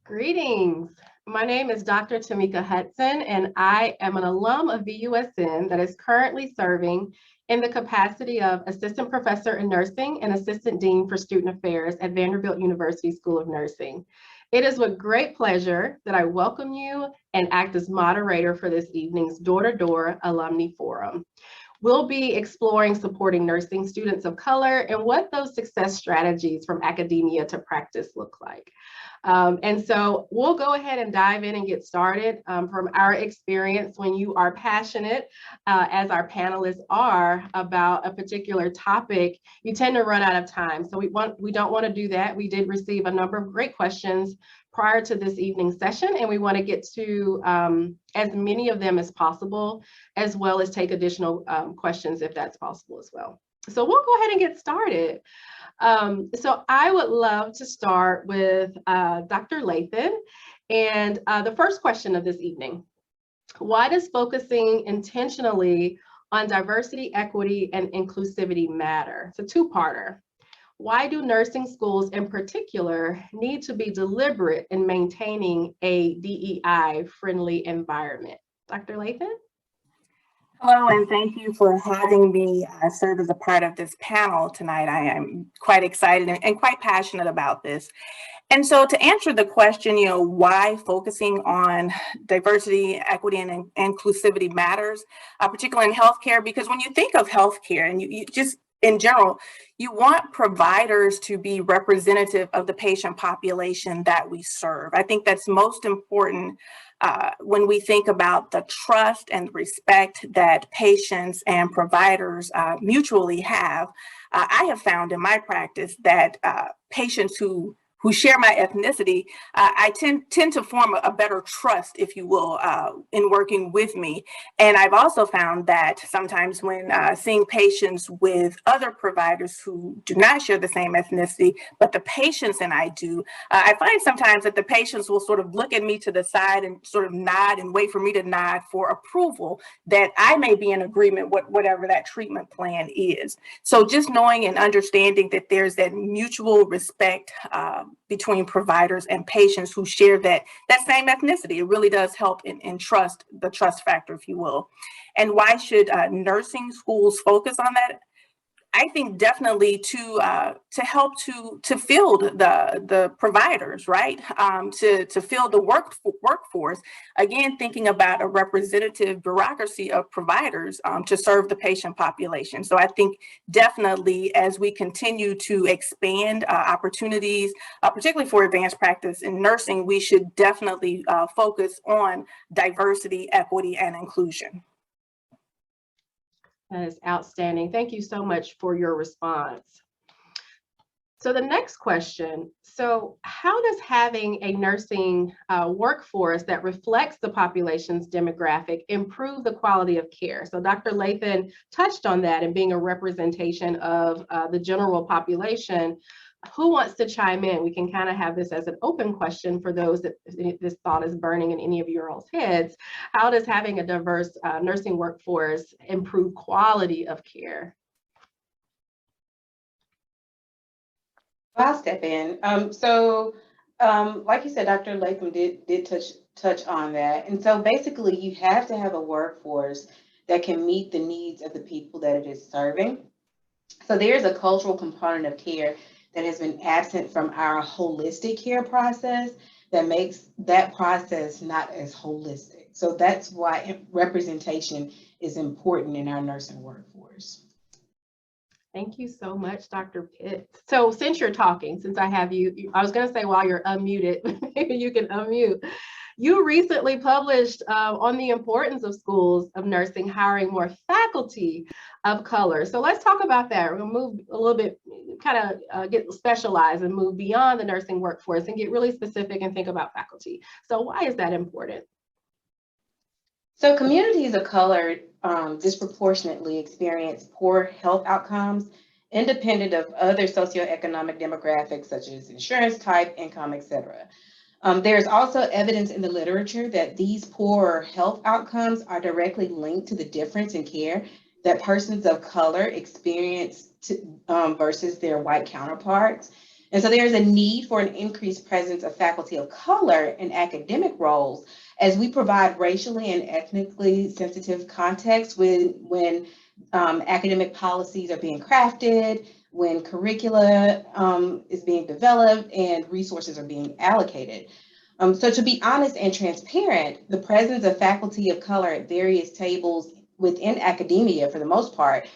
Greetings. My name is Dr. Tamika Hudson, and I am an alum of VUSN that is currently serving in the capacity of Assistant Professor in Nursing and Assistant Dean for Student Affairs at Vanderbilt University School of Nursing. It is with great pleasure that I welcome you and act as moderator for this evening's Door-to-Door Alumni Forum. We'll be exploring supporting nursing students of color and what those success strategies from academia to practice look like. And so we'll go ahead and dive in and get started. From our experience, when you are passionate, as our panelists are, about a particular topic, you tend to run out of time. So we don't want to do that. We did receive a number of great questions prior to this evening's session, and we want to get to as many of them as possible, as well as take additional questions if that's possible as well. So we'll go ahead and get started. So I would love to start with Dr. Lathan. And the first question of this evening: why does focusing intentionally on diversity, equity, and inclusivity matter? It's a two-parter. Why do nursing schools in particular need to be deliberate in maintaining a DEI-friendly environment? Dr. Lathan? Hello, and thank you for having me serve as a part of this panel tonight. I am quite excited and quite passionate about this. And so to answer the question, why focusing on diversity, equity, and inclusivity matters, particularly in healthcare, because when you think of healthcare and you just in general, you want providers to be representative of the patient population that we serve. I think that's most important when we think about the trust and respect that patients and providers mutually have. I have found in my practice that patients who share my ethnicity, I tend to form a better trust, if you will, in working with me. And I've also found that sometimes when seeing patients with other providers who do not share the same ethnicity, but the patients and I do, I find sometimes that the patients will sort of look at me to the side and sort of nod and wait for me to nod for approval that I may be in agreement with whatever that treatment plan is. So just knowing and understanding that there's that mutual respect between providers and patients who share that same ethnicity. It really does help in the trust factor, if you will. And why should nursing schools focus on that? I think definitely to help to field the providers, right? To field the workforce. Again, thinking about a representative bureaucracy of providers to serve the patient population. So I think definitely as we continue to expand opportunities, particularly for advanced practice in nursing, we should definitely focus on diversity, equity, and inclusion. That is outstanding. Thank you so much for your response. So the next question, so how does having a nursing workforce that reflects the population's demographic improve the quality of care? So Dr. Lathan touched on that and being a representation of the general population. Who wants to chime in? We can kind of have this as an open question for those that this thought is burning in any of your all's heads. How does having a diverse nursing workforce improve quality of care? I'll step in. Like you said, Dr. Latham did touch on that. And so basically you have to have a workforce that can meet the needs of the people that it is serving. So there's a cultural component of care that has been absent from our holistic care process that makes that process not as holistic. So that's why representation is important in our nursing workforce. Thank you so much, Dr. Pitt. So since you're talking, since I have you, I was going to say while you're unmuted, maybe you can unmute. You recently published on the importance of schools of nursing hiring more faculty of color. So let's talk about that. We're going to move a little bit, kind of get specialized and move beyond the nursing workforce and get really specific and think about faculty. So why is that important? So communities of color disproportionately experience poor health outcomes independent of other socioeconomic demographics such as insurance type, income, etc. There's also evidence in the literature that these poor health outcomes are directly linked to the difference in care that persons of color experience versus their white counterparts. And so there's a need for an increased presence of faculty of color in academic roles as we provide racially and ethnically sensitive context when academic policies are being crafted, when curricula is being developed and resources are being allocated. So to be honest and transparent, the presence of faculty of color at various tables within academia, for the most part,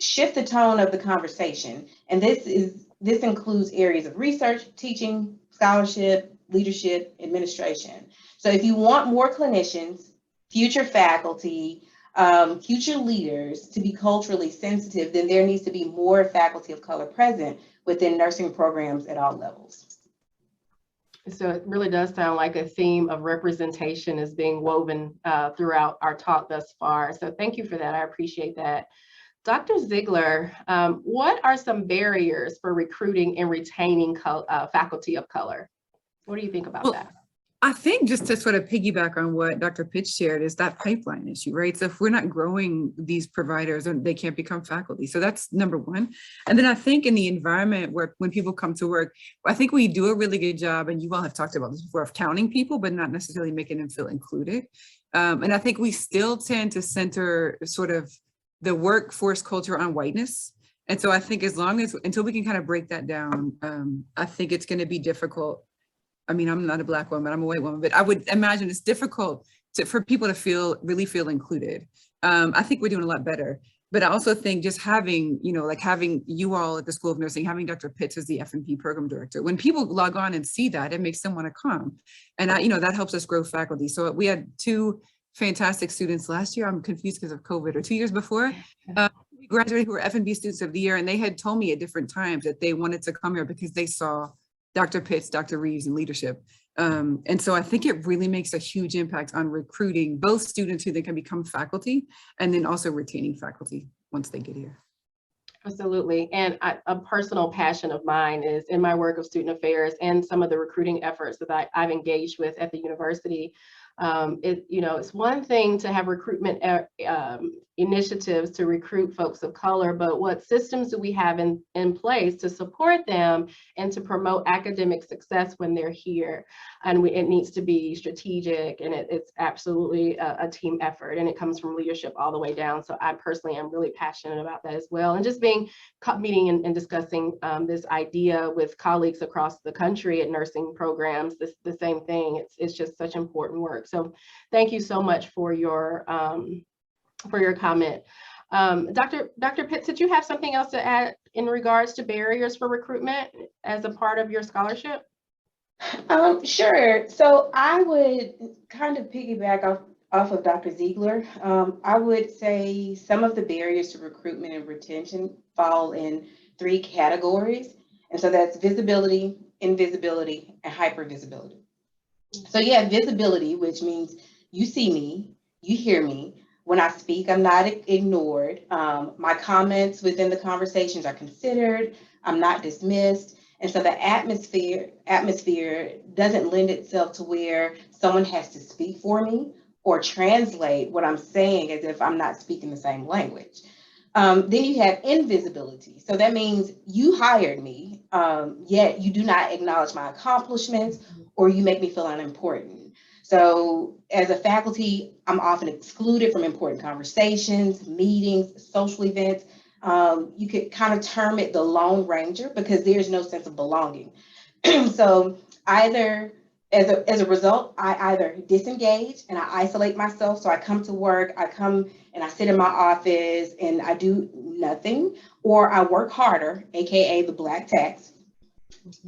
shift the tone of the conversation. And this includes areas of research, teaching, scholarship, leadership, administration. So if you want more clinicians, future faculty, future leaders to be culturally sensitive, then there needs to be more faculty of color present within nursing programs at all levels. So it really does sound like a theme of representation is being woven throughout our talk thus far. So thank you for that. I appreciate that. Dr. Ziegler, what are some barriers for recruiting and retaining faculty of color? What do you think about that? I think just to sort of piggyback on what Dr. Pitts shared is that pipeline issue, right? So if we're not growing these providers, they can't become faculty. So that's number one. And then I think in the environment where when people come to work, I think we do a really good job, and you all have talked about this before, of counting people, but not necessarily making them feel included. And I think we still tend to center sort of the workforce culture on whiteness. And so I think until we can kind of break that down, I think it's going to be difficult. I mean, I'm not a Black woman, I'm a white woman, but I would imagine it's difficult for people to really feel included. I think we're doing a lot better, but I also think just having you all at the School of Nursing, having Dr. Pitts as the F&P program director, when people log on and see that, it makes them want to come. And that helps us grow faculty. So we had 2 fantastic students last year. I'm confused because of COVID, or 2 years before. We graduated who were F&B students of the year, and they had told me at different times that they wanted to come here because they saw Dr. Pitts, Dr. Reeves, and leadership. And so I think it really makes a huge impact on recruiting both students who then can become faculty, and then also retaining faculty once they get here. Absolutely. And a personal passion of mine is in my work of student affairs and some of the recruiting efforts that I've engaged with at the university. It's one thing to have recruitment initiatives to recruit folks of color, but what systems do we have in place to support them and to promote academic success when they're here? And it needs to be strategic, and it's absolutely a team effort, and it comes from leadership all the way down. So I personally am really passionate about that as well. And just meeting and discussing this idea with colleagues across the country at nursing programs, the same thing. It's just such important work. So thank you so much for your comment. Dr. Pitts, did you have something else to add in regards to barriers for recruitment as a part of your scholarship? Sure. So I would kind of piggyback off of Dr. Ziegler. I would say some of the barriers to recruitment and retention fall in 3 categories. And so that's visibility, invisibility, and hypervisibility. So you have visibility, which means you see me, you hear me. When I speak, I'm not ignored. My comments within the conversations are considered. I'm not dismissed. And so the atmosphere doesn't lend itself to where someone has to speak for me or translate what I'm saying as if I'm not speaking the same language. Then you have invisibility. So that means you hired me, yet you do not acknowledge my accomplishments, or you make me feel unimportant. So as a faculty, I'm often excluded from important conversations, meetings, social events. You could kind of term it the Lone Ranger because there's no sense of belonging. So either as a result, I either disengage and I isolate myself. So I come to work, I come and I sit in my office and I do nothing, or I work harder, AKA the black tax,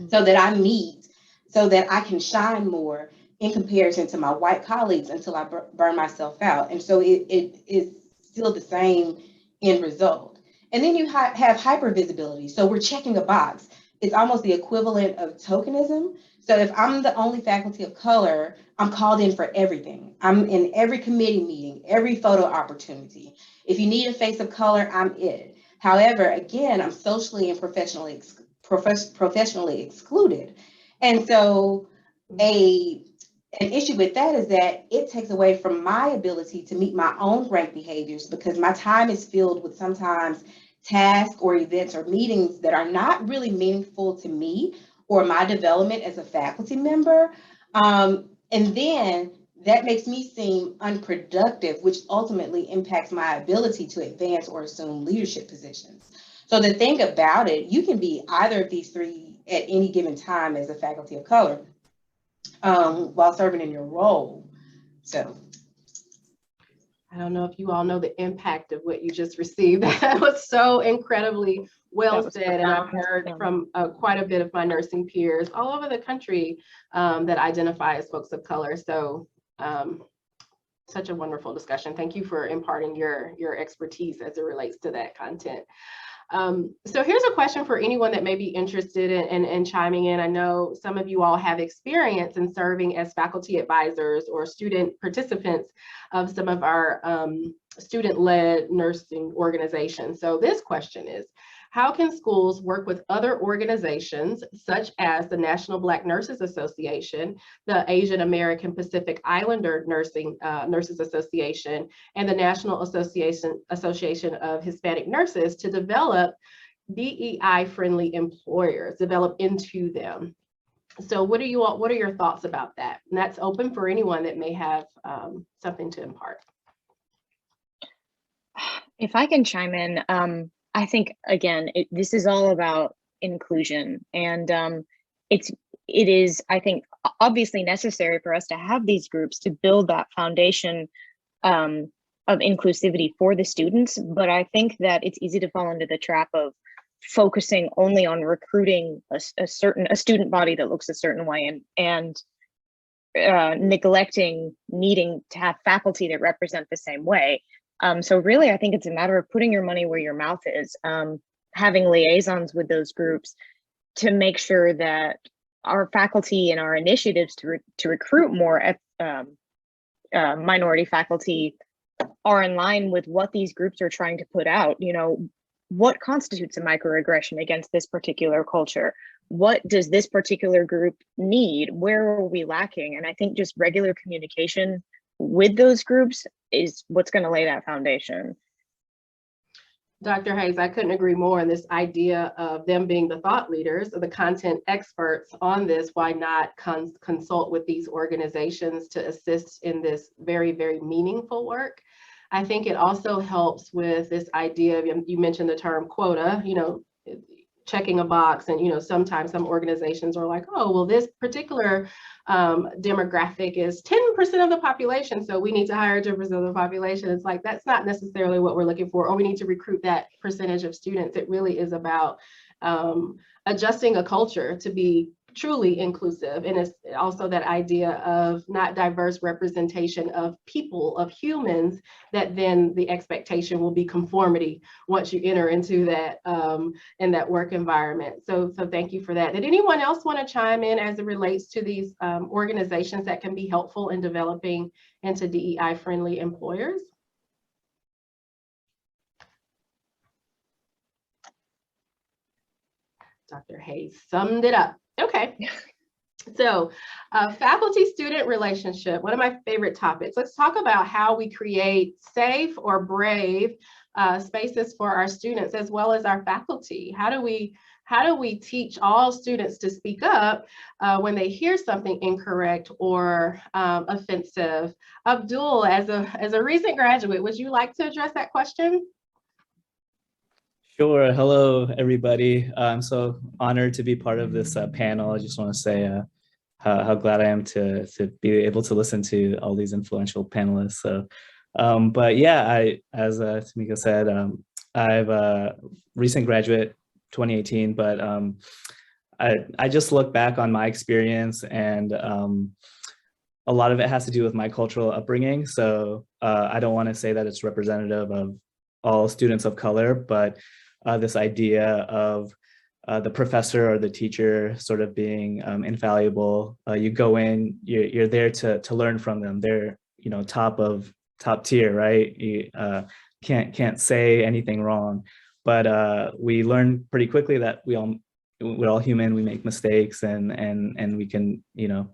so that I meet, so that I can shine more in comparison to my white colleagues until I burn myself out. And so it is still the same end result. And then you have hypervisibility. So we're checking a box. It's almost the equivalent of tokenism. So if I'm the only faculty of color, I'm called in for everything. I'm in every committee meeting, every photo opportunity. If you need a face of color, I'm it. However, again, I'm socially and professionally excluded. And so an issue with that is that it takes away from my ability to meet my own rank behaviors, because my time is filled with sometimes tasks or events or meetings that are not really meaningful to me or my development as a faculty member. And then that makes me seem unproductive, which ultimately impacts my ability to advance or assume leadership positions. So the thing about it, you can be either of these three at any given time as a faculty of color while serving in your role. So I don't know if you all know the impact of what you just received. That was so incredibly well said. And I've heard from quite a bit of my nursing peers all over the country that identify as folks of color. So such a wonderful discussion. Thank you for imparting your expertise as it relates to that content. So here's a question for anyone that may be interested in chiming in. I know some of you all have experience in serving as faculty advisors or student participants of some of our student-led nursing organizations. So this question is, how can schools work with other organizations such as the National Black Nurses Association, the Asian American Pacific Islander Nurses Association, and the National Association of Hispanic Nurses to develop DEI-friendly employers, develop into them? So what are your thoughts about that? And that's open for anyone that may have something to impart. If I can chime in, I think, again, this is all about inclusion, and it is, I think, obviously necessary for us to have these groups to build that foundation of inclusivity for the students. But I think that it's easy to fall into the trap of focusing only on recruiting a student body that looks a certain way, and neglecting needing to have faculty that represent the same way. So really, I think it's a matter of putting your money where your mouth is, having liaisons with those groups to make sure that our faculty and our initiatives to recruit more minority faculty are in line with what these groups are trying to put out. You know, what constitutes a microaggression against this particular culture? What does this particular group need? Where are we lacking? And I think just regular communication with those groups is what's going to lay that foundation. Dr. Hayes, I couldn't agree more on this idea of them being the thought leaders or the content experts on this. Why not consult with these organizations to assist in this very, very meaningful work? I think it also helps with this idea of, you mentioned the term quota, you know, checking a box, and, you know, sometimes some organizations are like, oh, well, this particular demographic is 10% of the population, so we need to hire 10% of the population. It's like, that's not necessarily what we're looking for, or we need to recruit that percentage of students. It really is about adjusting a culture to be truly inclusive. And it's also that idea of not diverse representation of people, of humans, that then the expectation will be conformity once you enter into that in that work environment. So thank you for that. Did anyone else want to chime in as it relates to these organizations that can be helpful in developing into DEI friendly employers? Dr. Hayes summed it up. Okay, so faculty-student relationship, one of my favorite topics. Let's talk about how we create safe or brave spaces for our students as well as our faculty. How do we teach all students to speak up when they hear something incorrect or offensive? Abdul, as a recent graduate, would you like to address that question? Sure. Hello, everybody. I'm so honored to be part of this panel. I just want to say how glad I am to be able to listen to all these influential panelists. So, but yeah, as Tamika said, I've a recent graduate, 2018, but I just look back on my experience, and a lot of it has to do with my cultural upbringing. So I don't want to say that it's representative of all students of color, but this idea of the professor or the teacher sort of being infallible. You go in, you're there to learn from them. They're, you know, top tier, right? You can't say anything wrong. But we learn pretty quickly that we're all human. We make mistakes, and we can, you know,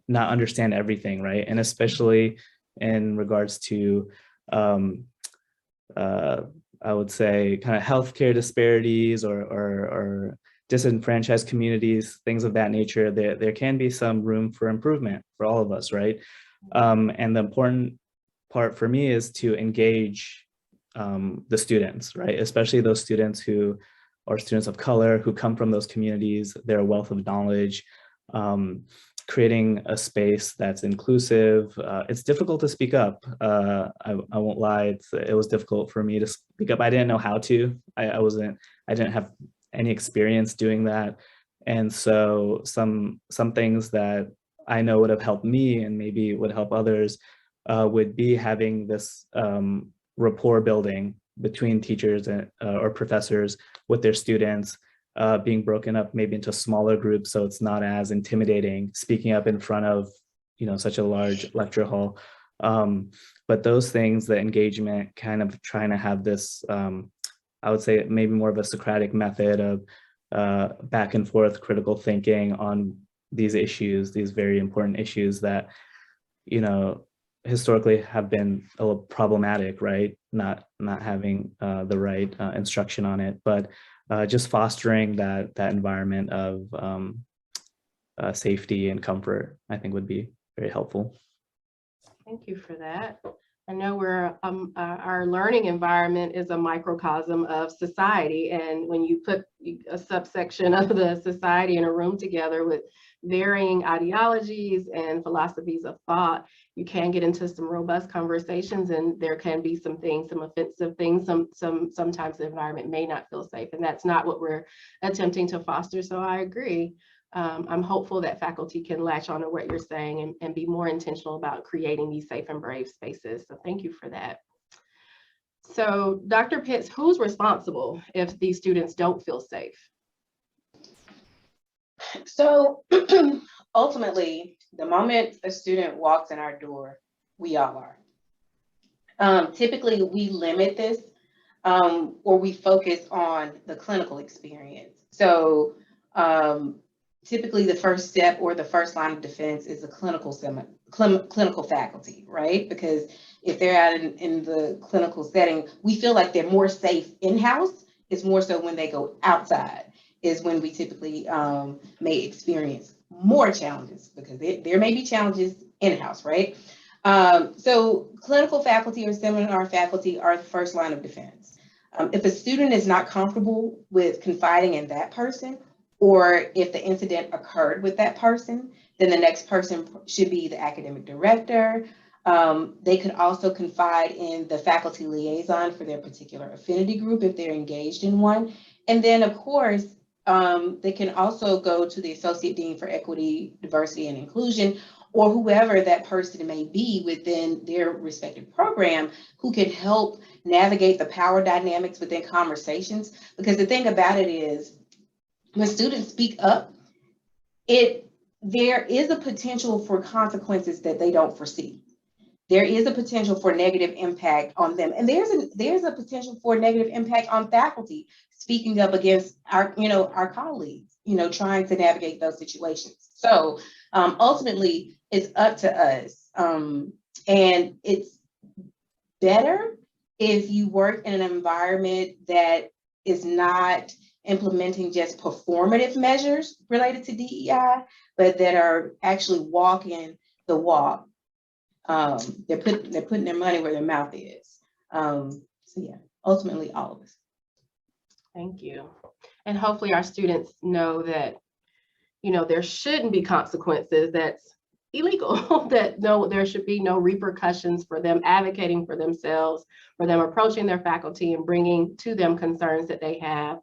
not understand everything, right? And especially in regards to I would say kind of healthcare disparities or disenfranchised communities, things of that nature, there can be some room for improvement for all of us, right? And the important part for me is to engage the students, right? Especially those students who are students of color, who come from those communities, their wealth of knowledge, creating a space that's inclusive. It's difficult to speak up. I won't lie, it was difficult for me to speak up. I didn't know how to. I didn't have any experience doing that. And so some things that I know would have helped me and maybe would help others would be having this rapport building between teachers and, or professors with their students, being broken up maybe into smaller groups so it's not as intimidating, speaking up in front of, you know, such a large lecture hall. But those things, the engagement, kind of trying to have this, I would say maybe more of a Socratic method of back and forth critical thinking on these issues, these very important issues that, you know, historically have been a little problematic, right? Not having the right instruction on it, but just fostering that environment of safety and comfort, I think would be very helpful. Thank you for that. I know our learning environment is a microcosm of society, and when you put a subsection of the society in a room together with varying ideologies and philosophies of thought, you can get into some robust conversations, and there can be some things, some offensive things. Sometimes the environment may not feel safe, and that's not what we're attempting to foster. So I agree. I'm hopeful that faculty can latch on to what you're saying and be more intentional about creating these safe and brave spaces. So thank you for that. So Dr. Pitts, who's responsible if these students don't feel safe? So ultimately, the moment a student walks in our door, we all are. Typically, we limit this or we focus on the clinical experience. So typically, the first step or the first line of defense is the clinical faculty, right? Because if they're out in the clinical setting, we feel like they're more safe in-house. It's more so when they go outside is when we typically may experience more challenges, because there may be challenges in-house, right? So clinical faculty or seminar faculty are the first line of defense. If a student is not comfortable with confiding in that person, or if the incident occurred with that person, then the next person should be the academic director. They could also confide in the faculty liaison for their particular affinity group if they're engaged in one. And then of course, they can also go to the Associate Dean for Equity, Diversity, and Inclusion, or whoever that person may be within their respective program, who can help navigate the power dynamics within conversations. Because the thing about it is, when students speak up, there is a potential for consequences that they don't foresee. There is a potential for negative impact on them, and there's a potential for negative impact on faculty speaking up against our colleagues, trying to navigate those situations. So ultimately, it's up to us, and it's better if you work in an environment that is not implementing just performative measures related to DEI, but that are actually walking the walk. They're putting their money where their mouth is. So yeah, ultimately all of us. Thank you. And hopefully our students know that, there shouldn't be consequences that's illegal, that there should be no repercussions for them advocating for themselves, for them approaching their faculty and bringing to them concerns that they have.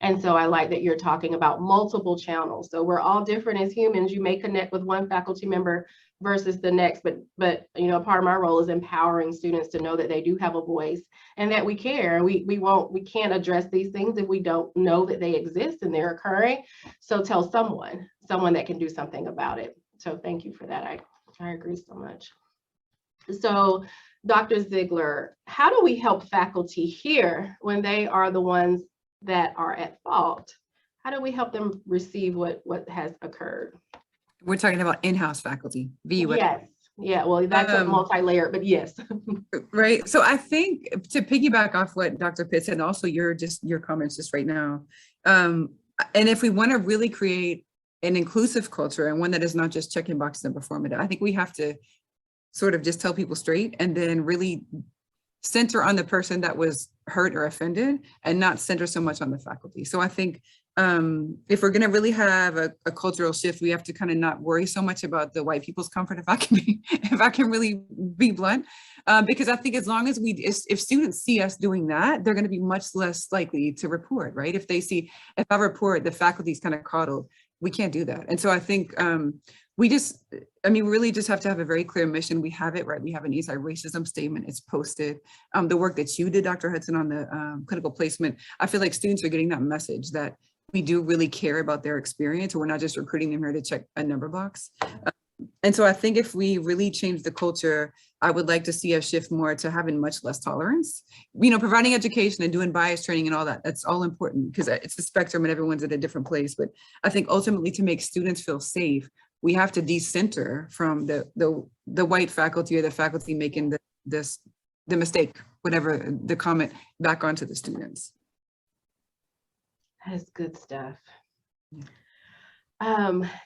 And so I like that you're talking about multiple channels. So we're all different as humans. You may connect with one faculty member versus the next, but part of my role is empowering students to know that they do have a voice and that we care. We can't address these things if we don't know that they exist and they're occurring. So tell someone that can do something about it. So thank you for that. I agree so much. So Dr. Ziegler, how do we help faculty here when they are the ones that are at fault? How do we help them receive what has occurred? We're talking about in-house faculty. Yes. Yeah, well, that's a multi-layered, but yes. Right. So I think to piggyback off what Dr. Pitts and also your comments just right now, And if we want to really create an inclusive culture and one that is not just checking boxes and performative, I think we have to sort of just tell people straight and then really center on the person that was hurt or offended and not center so much on the faculty. So I think if we're going to really have a cultural shift, we have to kind of not worry so much about the white people's comfort, if I can really be blunt, because I think as long as if students see us doing that, they're going to be much less likely to report, right? If I report the faculty's kind of coddled, we can't do that. And so I think we really just have to have a very clear mission. We have it, right? We have an anti-racism statement. It's posted. The work that you did, Dr. Hudson, on the clinical placement, I feel like students are getting that message that we do really care about their experience. We're not just recruiting them here to check a number box. And so I think if we really change the culture, I would like to see us shift more to having much less tolerance. Providing education and doing bias training and all that, that's all important because it's a spectrum and everyone's at a different place. But I think ultimately to make students feel safe, we have to decenter from the white faculty or the faculty making the mistake, whatever the comment, back onto the students. That is good stuff.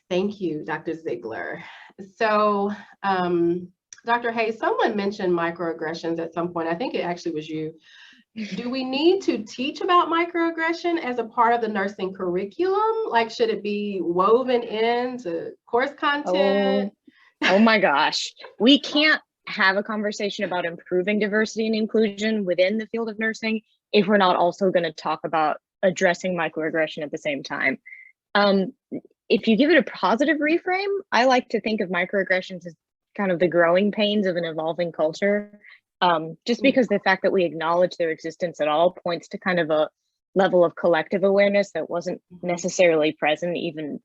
Thank you, Dr. Ziegler. So, Dr. Hayes, someone mentioned microaggressions at some point. I think it actually was you. Do we need to teach about microaggression as a part of the nursing curriculum? Like, should it be woven into course content? Oh my gosh. We can't have a conversation about improving diversity and inclusion within the field of nursing if we're not also going to talk about addressing microaggression at the same time. If you give it a positive reframe, I like to think of microaggressions as kind of the growing pains of an evolving culture. Just because the fact that we acknowledge their existence at all points to kind of a level of collective awareness that wasn't necessarily present even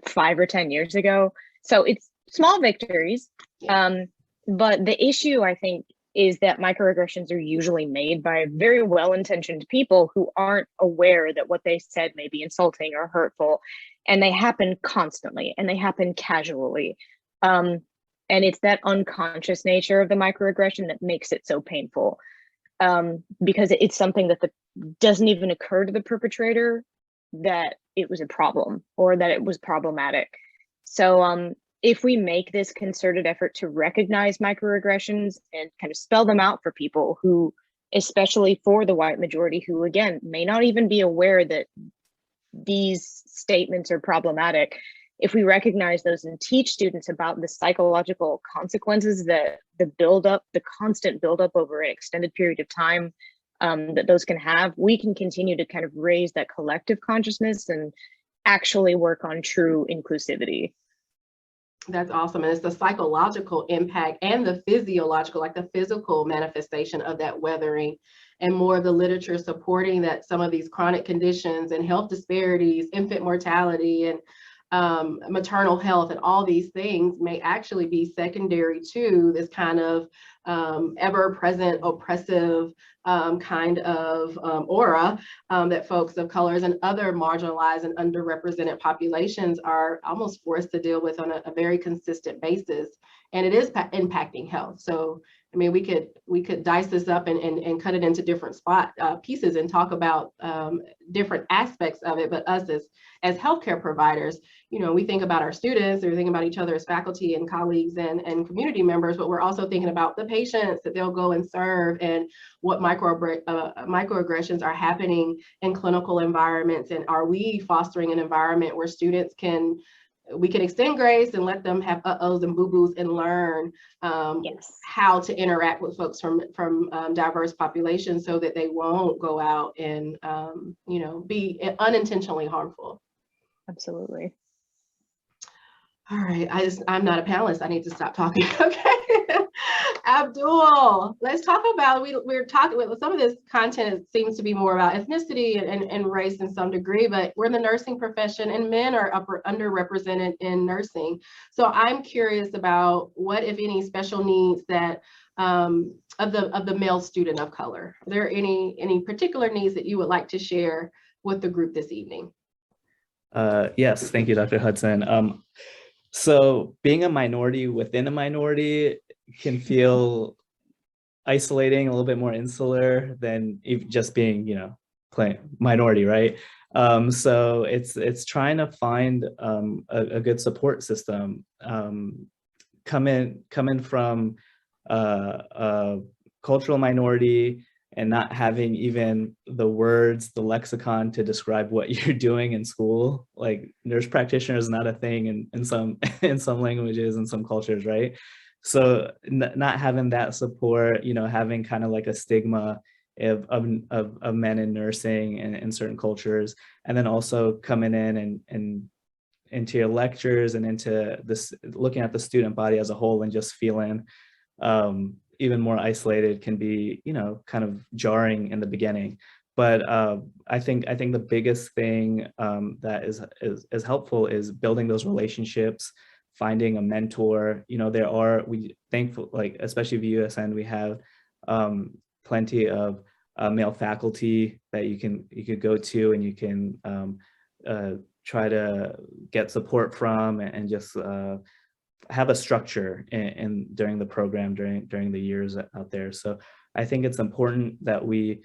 5 or 10 years ago. So it's small victories. But the issue, I think, is that microaggressions are usually made by very well-intentioned people who aren't aware that what they said may be insulting or hurtful. And they happen constantly and they happen casually. And it's that unconscious nature of the microaggression that makes it so painful, because it's something that doesn't even occur to the perpetrator that it was a problem or that it was problematic. So if we make this concerted effort to recognize microaggressions and kind of spell them out for people who, especially for the white majority, who again may not even be aware that these statements are problematic, if we recognize those and teach students about the psychological consequences that the constant buildup over an extended period of time that those can have, we can continue to kind of raise that collective consciousness and actually work on true inclusivity. That's awesome. And it's the psychological impact and the physiological, like the physical manifestation of that weathering, and more of the literature supporting that some of these chronic conditions and health disparities, infant mortality and maternal health and all these things may actually be secondary to this kind of ever-present oppressive kind of aura that folks of colors and other marginalized and underrepresented populations are almost forced to deal with on a very consistent basis. And it is impacting health. So, I mean, we could dice this up and cut it into different pieces and talk about different aspects of it. But us as healthcare providers, we think about our students, or we think about each other as faculty and colleagues and community members, but we're also thinking about the patients that they'll go and serve and what microaggressions are happening in clinical environments. And are we fostering an environment where students we can extend grace and let them have uh-ohs and boo-boos and learn how to interact with folks from diverse populations so that they won't go out and, be unintentionally harmful. Absolutely. All right, I'm not a panelist. I need to stop talking. Okay. Abdul, let's talk about, we're talking with some of this content, it seems to be more about ethnicity and race in some degree, but we're in the nursing profession and men are underrepresented in nursing. So I'm curious about what, if any, special needs that of the male student of color. Are there any particular needs that you would like to share with the group this evening? Yes, thank you, Dr. Hudson. So being a minority within a minority can feel isolating, a little bit more insular than just being, plain minority, right? So it's trying to find a good support system. Coming from a cultural minority and not having even the words, the lexicon to describe what you're doing in school. Like nurse practitioner is not a thing in some in some languages and some cultures, right? So not having that support, you know, having kind of like a stigma of men in nursing in certain cultures, and then also coming in and into your lectures and into this, looking at the student body as a whole and just feeling even more isolated can be, you know, kind of jarring in the beginning. But I think the biggest thing that is helpful is building those relationships, finding a mentor. You know, we thankful, like especially VUSN, we have plenty of male faculty that you could go to, and you can try to get support from, and just have a structure during the program, during the years out there. So I think it's important that we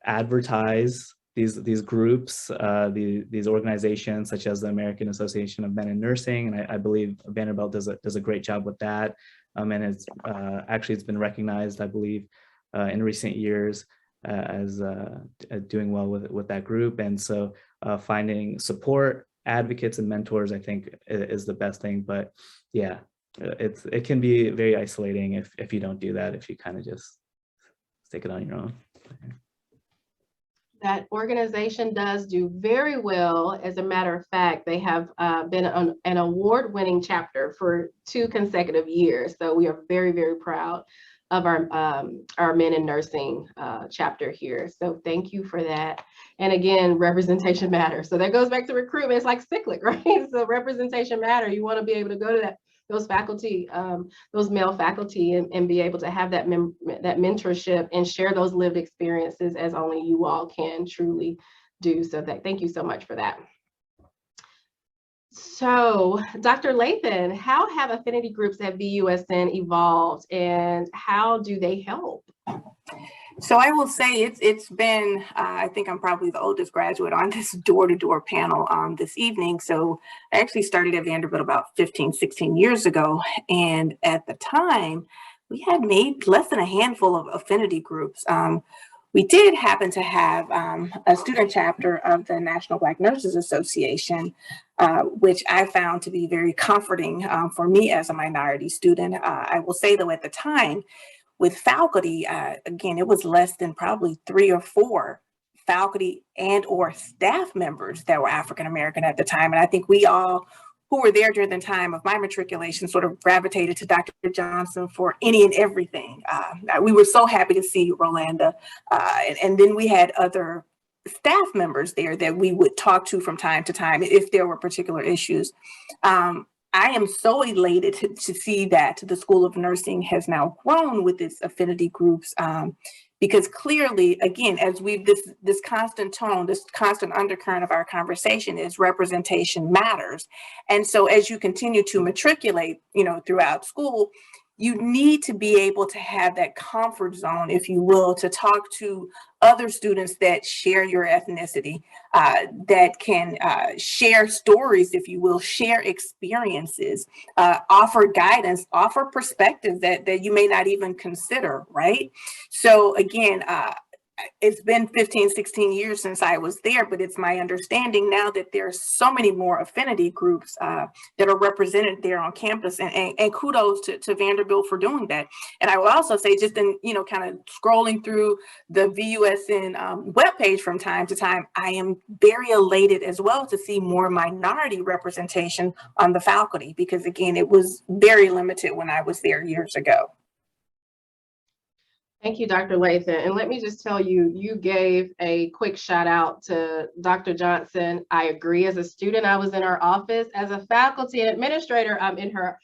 advertise these groups, these organizations such as the American Association of Men in Nursing, and I believe Vanderbilt does a great job with that. And it's been recognized, I believe, in recent years as doing well with that group. And so finding support, advocates, and mentors, I think, is the best thing. But yeah, it can be very isolating if you don't do that, if you kind of just take it on your own. That organization does do very well. As a matter of fact, they have been an award-winning chapter for 2 consecutive years. So we are very, very proud of our Men in Nursing chapter here. So thank you for that. And again, representation matters. So that goes back to recruitment. It's like cyclic, right? So representation matters. You want to be able to go to those faculty, those male faculty, and be able to have that mentorship and share those lived experiences as only you all can truly do. So thank you so much for that. So, Dr. Lathan, how have affinity groups at VUSN evolved, and how do they help? So I will say it's been, I think I'm probably the oldest graduate on this door-to-door panel this evening. So I actually started at Vanderbilt about 15, 16 years ago. And at the time, we had made less than a handful of affinity groups. We did happen to have a student chapter of the National Black Nurses Association, which I found to be very comforting for me as a minority student. I will say, though, at the time, with faculty, again, it was less than probably 3 or 4 faculty and or staff members that were African American at the time. And I think we all who were there during the time of my matriculation sort of gravitated to Dr. Johnson for any and everything. We were so happy to see Rolanda. And then we had other staff members there that we would talk to from time to time if there were particular issues. I am so elated to see that the School of Nursing has now grown with its affinity groups, because clearly, again, as this constant tone, this constant undercurrent of our conversation is representation matters. And so as you continue to matriculate, you know, throughout school, you need to be able to have that comfort zone, if you will, to talk to other students that share your ethnicity, that can share stories, if you will, share experiences, offer guidance, offer perspectives that you may not even consider, right? So again, it's been 15, 16 years since I was there, but it's my understanding now that there's so many more affinity groups that are represented there on campus, and kudos to Vanderbilt for doing that. And I will also say, just in, you know, kind of scrolling through the VUSN webpage from time to time, I am very elated as well to see more minority representation on the faculty, because again, it was very limited when I was there years ago. Thank you, Dr. Lathan. And let me just tell you, you gave a quick shout out to Dr. Johnson. I agree. As a student, I was in her office. As a faculty and administrator, I'm in her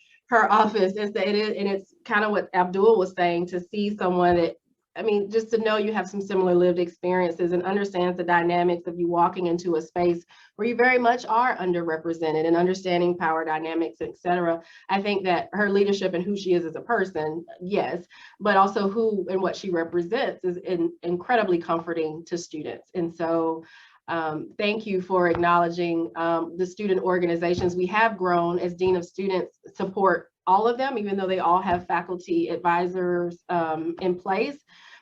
office. And it's kind of what Abdul was saying, to see someone that, I mean, just to know you have some similar lived experiences and understands the dynamics of you walking into a space where you very much are underrepresented, and understanding power dynamics, et cetera. I think that her leadership and who she is as a person, yes, but also who and what she represents is incredibly comforting to students. And so Thank you for acknowledging the student organizations. We have grown as Dean of Students, support all of them, even though they all have faculty advisors in place.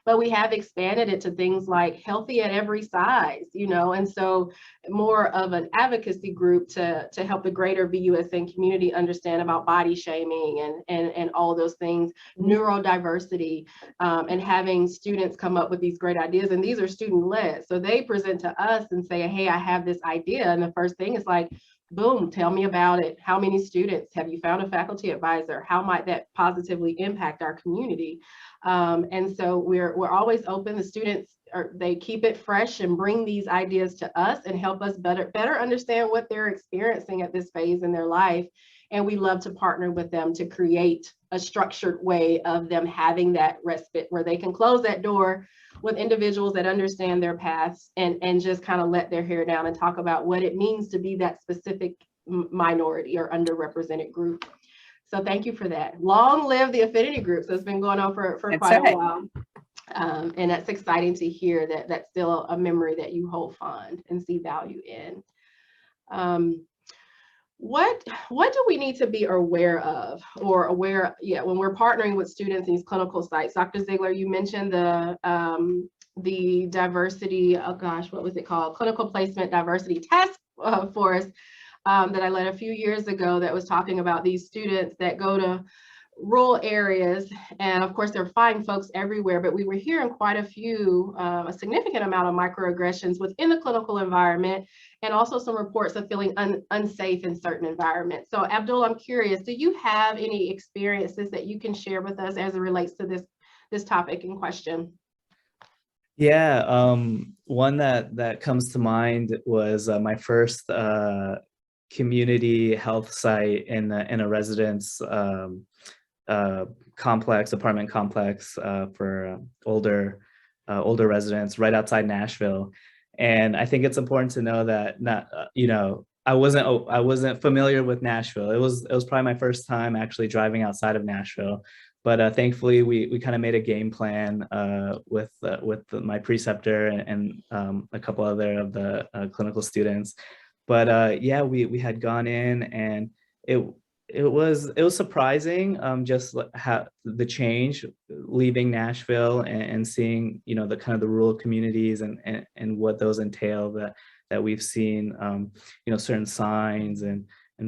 But we have expanded it to things like healthy at every size, you know, and so more of an advocacy group to help the greater BUSN community understand about body shaming and all those things, neurodiversity, and having students come up with these great ideas. And these are student led. So they present to us and say, hey, I have this idea. And the first thing is like, boom, tell me about it. How many students? Have you found a faculty advisor? How might that positively impact our community? And so we're always open. The students they keep it fresh and bring these ideas to us and help us better understand what they're experiencing at this phase in their life. And we love to partner with them to create a structured way of them having that respite where they can close that door with individuals that understand their paths and just kind of let their hair down and talk about what it means to be that specific minority or underrepresented group. So thank you for that. Long live the Affinity group. So it's been going on for quite a while. And that's exciting to hear that that's still a memory that you hold fond and see value in. What do we need to be aware of when we're partnering with students in these clinical sites? Dr. Ziegler, you mentioned the diversity, oh gosh, what was it called? Clinical Placement Diversity Task Force that I led a few years ago that was talking about these students that go to rural areas. And of course, they're fine folks everywhere, but we were hearing quite a significant amount of microaggressions within the clinical environment, and also some reports of feeling unsafe in certain environments. So Abdul, I'm curious, do you have any experiences that you can share with us as it relates to this topic in question? Yeah, one that comes to mind was my first community health site in a residence apartment complex for older residents right outside Nashville. And I think it's important to know that I wasn't familiar with Nashville. It was probably my first time actually driving outside of Nashville. But thankfully, we kind of made a game plan with my preceptor and a couple other of the clinical students. But yeah, we had gone in, and it was surprising just how the change leaving Nashville and seeing the kind of the rural communities and what those entail that we've seen certain signs and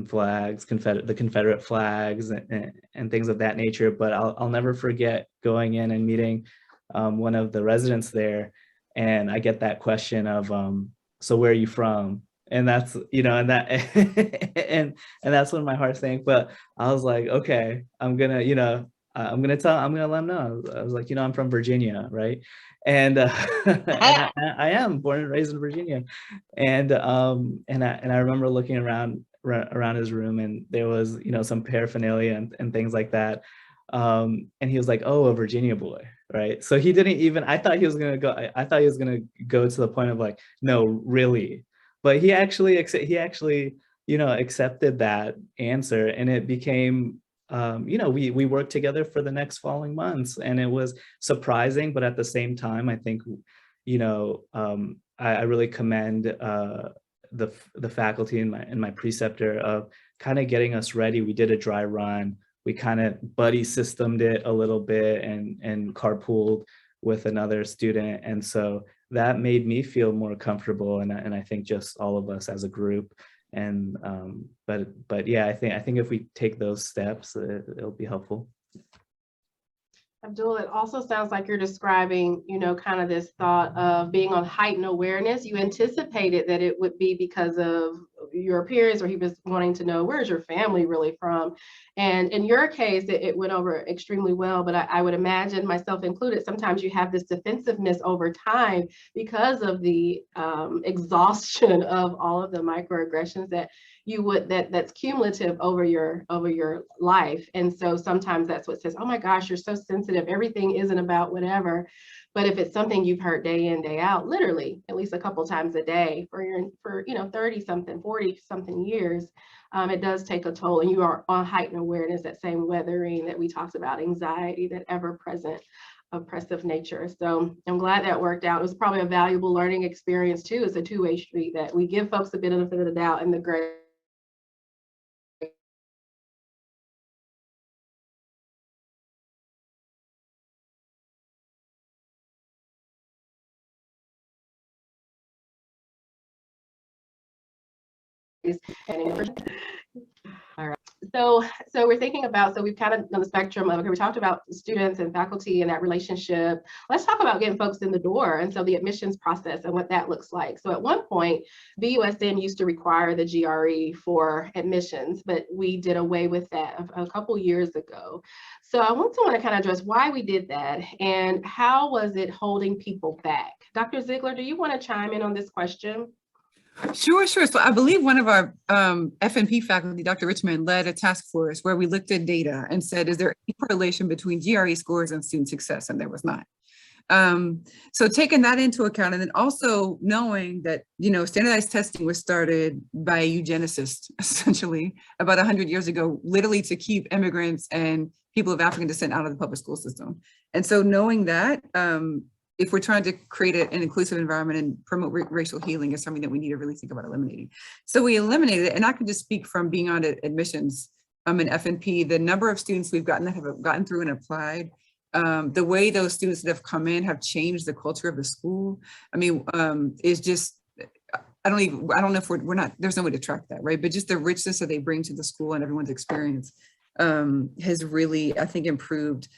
flags, the Confederate flags and things of that nature. But I'll never forget going in and meeting one of the residents there, and I get that question of so where are you from? And that's and that's when my heart sank. But I was like, okay, I'm gonna let them know. I was like, I'm from Virginia, right? And, and I am born and raised in Virginia. And I remember looking around his room, and there was some paraphernalia and things like that. And he was like, oh, a Virginia boy, right? So he didn't even, I thought he was gonna go to the point of like, no, really. But he actually accepted that answer, and it became we worked together for the next following months, and it was surprising, but at the same time, I think I really commend the faculty and my preceptor of kind of getting us ready. We did a dry run. We kind of buddy systemed it a little bit and carpooled with another student, and so that made me feel more comfortable, and I think just all of us as a group. And but yeah, I think if we take those steps, it'll be helpful. Abdul, it also sounds like you're describing, kind of this thought of being on heightened awareness. You anticipated that it would be because of your peers, or he was wanting to know, where's your family really from? And in your case, it went over extremely well, but I would imagine, myself included, sometimes you have this defensiveness over time because of the exhaustion of all of the microaggressions that's cumulative over your life. And so sometimes that's what says, oh my gosh, you're so sensitive. Everything isn't about whatever. But if it's something you've heard day in, day out, literally at least a couple times a day for 30 something, 40 something years, it does take a toll. And you are on heightened awareness, that same weathering that we talked about, anxiety, that ever present oppressive nature. So I'm glad that worked out. It was probably a valuable learning experience too. It's a two-way street that we give folks a benefit of the doubt and the great all right. So we're thinking about, so we've kind of on the spectrum of, okay, we talked about students and faculty and that relationship. Let's talk about getting folks in the door. And so the admissions process and what that looks like. So at one point, BUSN used to require the GRE for admissions, but we did away with that a couple years ago. So I want to kind of address why we did that and how was it holding people back? Dr. Ziegler, do you want to chime in on this question? Sure. So I believe one of our FNP faculty, Dr. Richmond, led a task force where we looked at data and said, is there any correlation between GRE scores and student success? And there was not. So taking that into account, and then also knowing that, standardized testing was started by eugenicists, essentially, about 100 years ago, literally to keep immigrants and people of African descent out of the public school system. And so knowing that, if we're trying to create an inclusive environment and promote racial healing is something that we need to really think about eliminating. So we eliminated it, and I can just speak from being on admissions in FNP, the number of students we've gotten that have gotten through and applied, the way those students that have come in have changed the culture of the school. I mean, is just, I don't know if we're not, there's no way to track that, right? But just the richness that they bring to the school and everyone's experience has really, I think, improved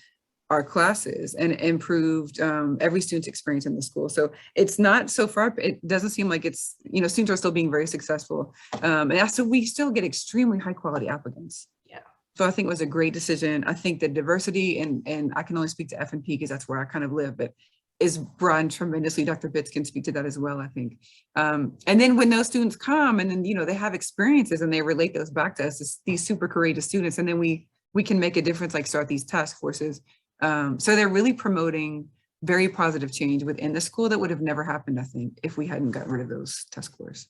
our classes and improved every student's experience in the school. So it's not so far, it doesn't seem like it's, students are still being very successful. And so we still get extremely high quality applicants. Yeah. So I think it was a great decision. I think the diversity and I can only speak to FNP because that's where I kind of live, but is broadened tremendously. Dr. Bitts can speak to that as well, I think. And then when those students come and then, they have experiences and they relate those back to us, it's these super courageous students. And then we can make a difference, like start these task forces. So they're really promoting very positive change within the school that would have never happened, I think, if we hadn't got rid of those test scores.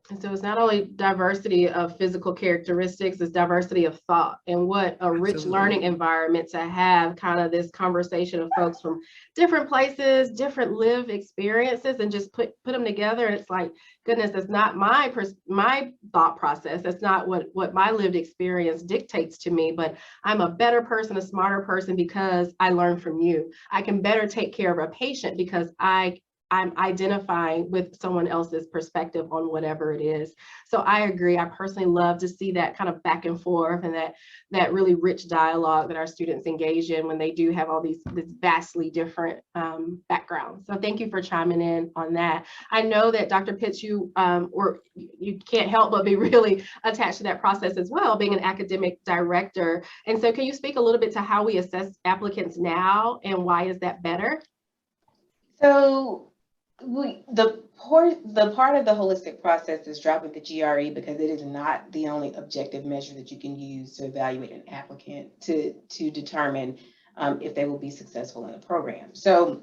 And so it's not only diversity of physical characteristics, it's diversity of thought, and what a rich Absolutely. learning environment to have kind of this conversation of folks from different places, different lived experiences, and just put them together. And it's like, goodness, that's not my thought process. That's not what my lived experience dictates to me, but I'm a better person, a smarter person because I learned from you. I can better take care of a patient because I'm identifying with someone else's perspective on whatever it is. So I agree. I personally love to see that kind of back and forth and that really rich dialogue that our students engage in when they do have all these vastly different backgrounds. So thank you for chiming in on that. I know that Dr. Pitts, you can't help but be really attached to that process as well, being an academic director. And so can you speak a little bit to how we assess applicants now and why is that better? So the part of the holistic process is dropping the GRE because it is not the only objective measure that you can use to evaluate an applicant to determine if they will be successful in the program. So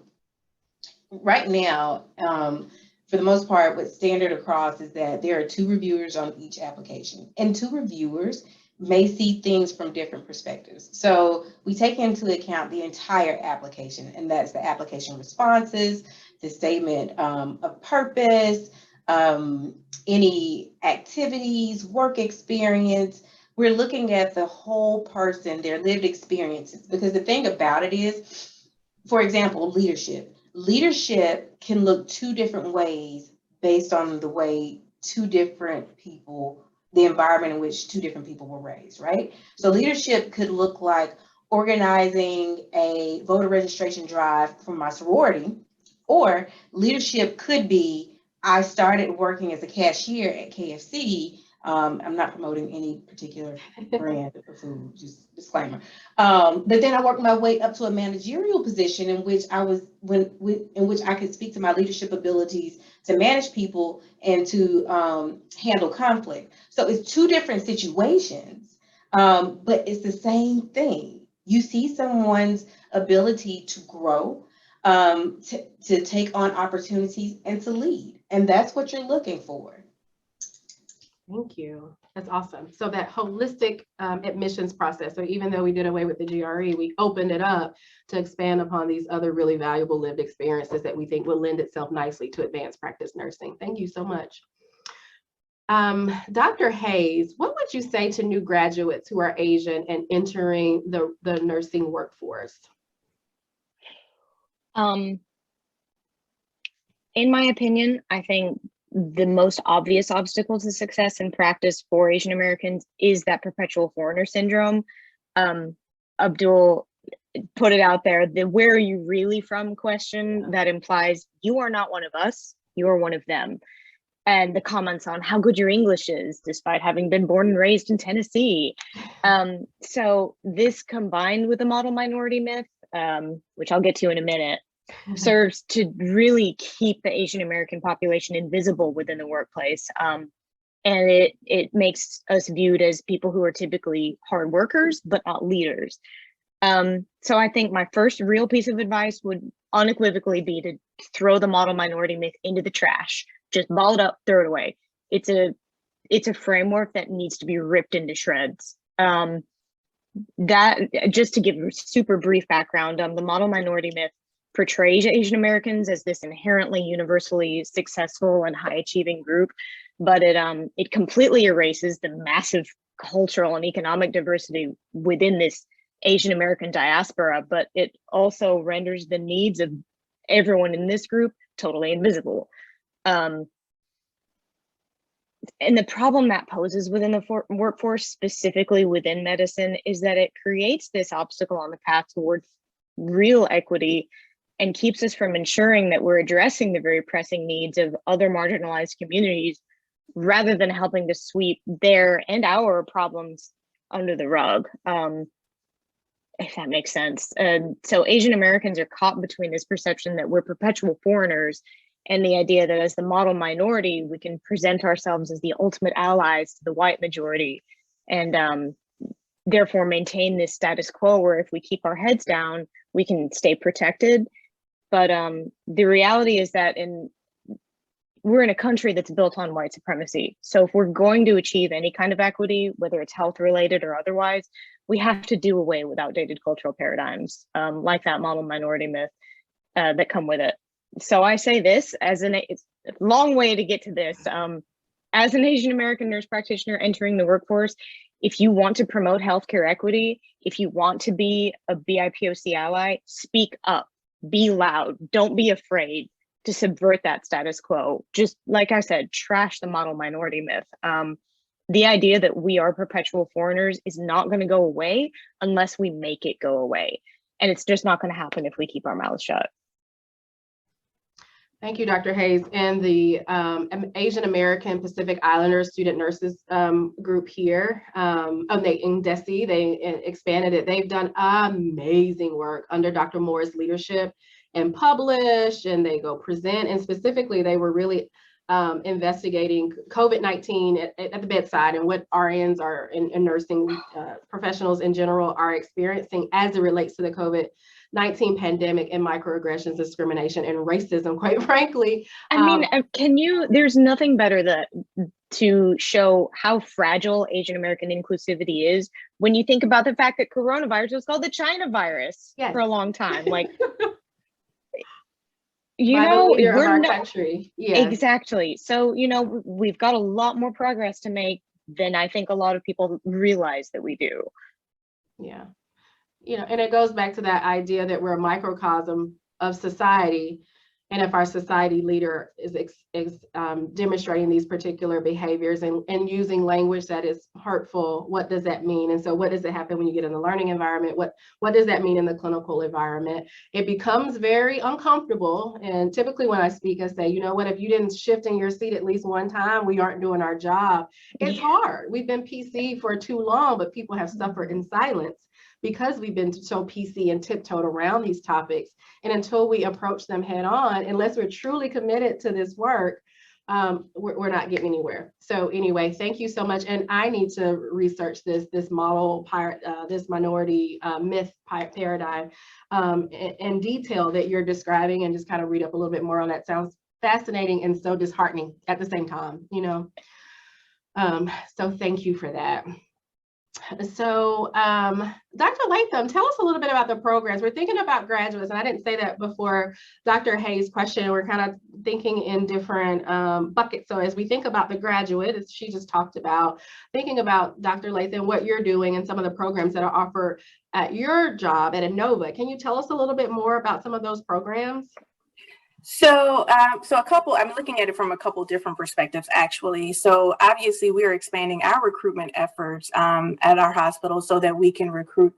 right now, for the most part, what's standard across is that there are 2 reviewers on each application, and 2 reviewers may see things from different perspectives. So we take into account the entire application, and that's the application responses, the statement of purpose, any activities, work experience. We're looking at the whole person, their lived experiences, because the thing about it is, for example, leadership. Leadership can look 2 different ways based on the way 2 different people, the environment in which 2 different people were raised, right? So leadership could look like organizing a voter registration drive for my sorority, or leadership could be, I started working as a cashier at KFC. I'm not promoting any particular brand of food, just disclaimer. But then I worked my way up to a managerial position in which I was in which I could speak to my leadership abilities to manage people and to handle conflict. So it's 2 different situations, but it's the same thing. You see someone's ability to grow, to take on opportunities and to lead, and that's what you're looking for. Thank you. That's awesome. So that holistic admissions process, so even though we did away with the GRE, we opened it up to expand upon these other really valuable lived experiences that we think will lend itself nicely to advanced practice nursing. Thank you so much. Dr. Hayes, what would you say to new graduates who are Asian and entering the nursing workforce? In my opinion, I think the most obvious obstacle to success in practice for Asian Americans is that perpetual foreigner syndrome. Abdul put it out there, the "where are you really from" question that implies you are not one of us, you are one of them. And the comments on how good your English is, despite having been born and raised in Tennessee. So this, combined with the model minority myth, which I'll get to in a minute, serves to really keep the Asian American population invisible within the workplace. And it makes us viewed as people who are typically hard workers, but not leaders. So I think my first real piece of advice would unequivocally be to throw the model minority myth into the trash. Just ball it up, throw it away. It's a framework that needs to be ripped into shreds. That, just to give a super brief background, the model minority myth portrays Asian Americans as this inherently universally successful and high achieving group, but it completely erases the massive cultural and economic diversity within this Asian American diaspora, but it also renders the needs of everyone in this group totally invisible. And the problem that poses within the workforce, specifically within medicine, is that it creates this obstacle on the path towards real equity and keeps us from ensuring that we're addressing the very pressing needs of other marginalized communities, rather than helping to sweep their and our problems under the rug, if that makes sense. So Asian Americans are caught between this perception that we're perpetual foreigners and the idea that as the model minority, we can present ourselves as the ultimate allies to the white majority, and therefore maintain this status quo where if we keep our heads down, we can stay protected. But the reality is that we're in a country that's built on white supremacy. So if we're going to achieve any kind of equity, whether it's health related or otherwise, we have to do away with outdated cultural paradigms like that model minority myth that come with it. So I say this as it's a long way to get to this. As an Asian American nurse practitioner entering the workforce, if you want to promote healthcare equity, if you want to be a BIPOC ally, speak up, be loud, don't be afraid to subvert that status quo. Just like I said, trash the model minority myth. The idea that we are perpetual foreigners is not going to go away unless we make it go away. And it's just not going to happen if we keep our mouths shut. Thank you, Dr. Hayes. And the Asian American Pacific Islander Student Nurses group here, in DESE, they expanded it. They've done amazing work under Dr. Moore's leadership and publish, and they go present. And specifically, they were really investigating COVID-19 at the bedside and what RNs are and nursing professionals in general are experiencing as it relates to the COVID-19 pandemic and microaggressions, discrimination, and racism, quite frankly. I mean, there's nothing better to show how fragile Asian American inclusivity is when you think about the fact that coronavirus was called the China virus for a long time. Like, we're not country. Yeah, exactly. So, we've got a lot more progress to make than I think a lot of people realize that we do. Yeah. And it goes back to that idea that we're a microcosm of society. And if our society leader is demonstrating these particular behaviors and using language that is hurtful, what does that mean? And so what does it happen when you get in the learning environment? What does that mean in the clinical environment? It becomes very uncomfortable. And typically when I speak, I say, you know what, if you didn't shift in your seat at least one time, we aren't doing our job. It's hard. We've been PC for too long, but people have suffered in silence because we've been so PC and tiptoed around these topics. And until we approach them head on, unless we're truly committed to this work, we're not getting anywhere. So anyway, thank you so much. And I need to research this model, this minority myth paradigm in detail that you're describing, and just kind of read up a little bit more on that. Sounds fascinating and so disheartening at the same time, So thank you for that. So Dr. Latham, tell us a little bit about the programs. We're thinking about graduates, and I didn't say that before Dr. Hayes' question. We're kind of thinking in different buckets. So as we think about the graduate, as she just talked about, thinking about Dr. Latham, what you're doing and some of the programs that are offered at your job at Inova. Can you tell us a little bit more about some of those programs? So, so a couple, I'm looking at it from a couple different perspectives, actually. So obviously we are expanding our recruitment efforts at our hospital so that we can recruit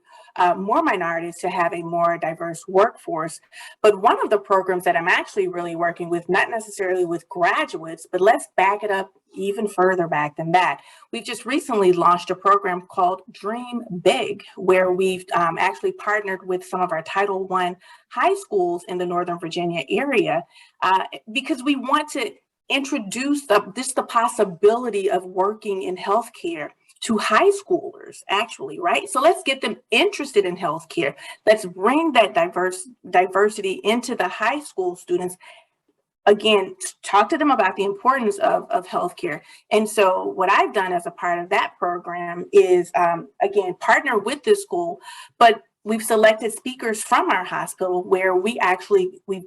more minorities to have a more diverse workforce. But one of the programs that I'm actually really working with, not necessarily with graduates, but let's back it up even further back than that. We've just recently launched a program called Dream Big, where we've actually partnered with some of our Title I high schools in the Northern Virginia area because we want to introduce the possibility of working in healthcare to high schoolers, actually, right? So let's get them interested in healthcare. Let's bring that diversity into the high school students. Again, talk to them about the importance of healthcare. And so what I've done as a part of that program is, again, partner with this school, but we've selected speakers from our hospital where we've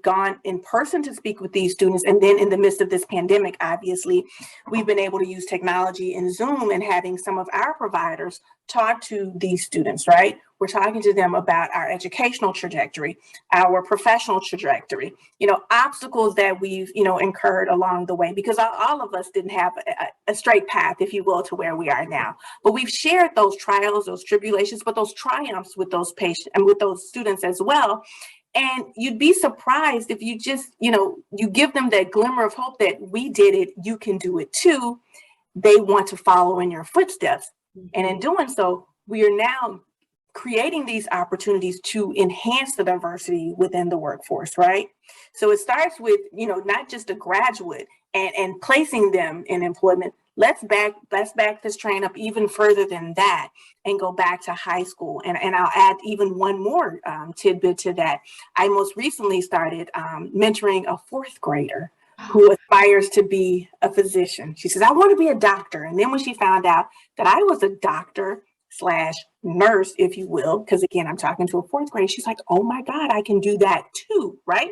gone in person to speak with these students. And then in the midst of this pandemic, obviously, we've been able to use technology and Zoom and having some of our providers talk to these students, right? We're talking to them about our educational trajectory, our professional trajectory, obstacles that we've, incurred along the way, because all of us didn't have a straight path, if you will, to where we are now. But we've shared those trials, those tribulations, but those triumphs with those patients and with those students as well. And you'd be surprised if you just, you give them that glimmer of hope that we did it, you can do it too. They want to follow in your footsteps. And in doing so, we are now creating these opportunities to enhance the diversity within the workforce, right? So it starts with, not just a graduate and placing them in employment. Let's back this train up even further than that and go back to high school. And I'll add even one more tidbit to that. I most recently started mentoring a fourth grader who aspires to be a physician. She says, I want to be a doctor. And then when she found out that I was a doctor/nurse, if you will, because again, I'm talking to a fourth grade, she's like, oh my God, I can do that too, right?